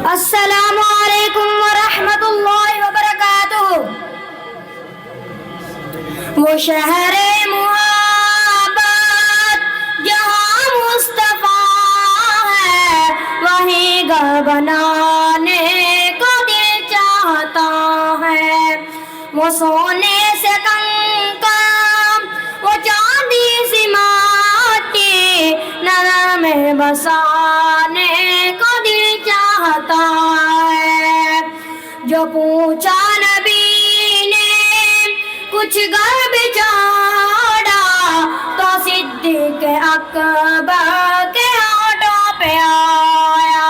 السلام علیکم ورحمۃ اللہ وبرکاتہ۔ وہ شہر محبت جہاں مصطفیٰ ہے، وہیں گھر بنانے کو دل چاہتا ہے۔ وہ سونے سے کنکر، وہ چاندی سی مٹی، نظر میں بسانے کو دل چاہتا ہے۔ جو پوچھا نبی نے کچھ گھر بچھوڑا، تو صدیق اکبر کے ہاتھوں پہ آیا۔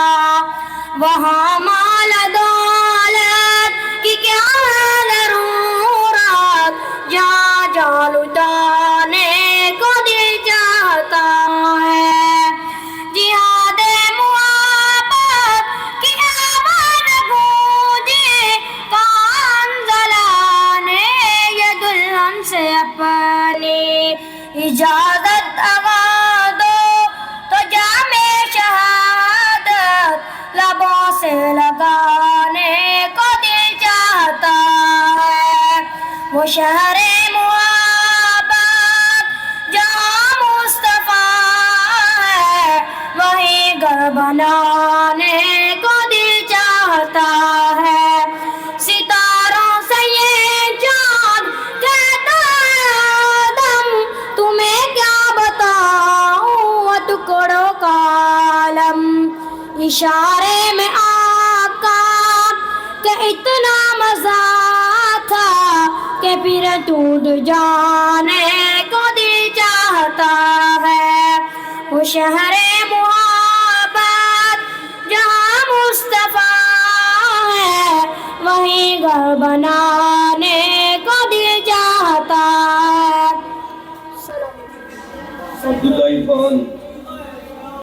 وہاں مال دولت کی کیا ضرورت، جہاں جان لٹانے کو دل چاہتا ہے۔ جہاد محبت کی آواز گونجے، کان جلانے یہ دلہن سے اپنی اجازت اگر دو، تو جام شہادت لبوں سے لگانے کو دل چاہتا ہے۔ وہ شہر محبت جہاں مصطفیٰ ہے، وہیں گھر بنانے کو دل چاہتا ہے۔ ستاروں سے یہ چاند کہتا ہے آدم، تمہیں کیا بتاؤں ٹکڑوں کا عالم۔ اشارے میں آقا کہ اتنا مزہ تھا کہ پھر ٹوٹ جانے کو دل چاہتا ہے۔ وہ شہر محبت جہاں مصطفیٰ ہے، وہیں گھر بنانے کو دل چاہتا ہے۔ عبداللہ عرفان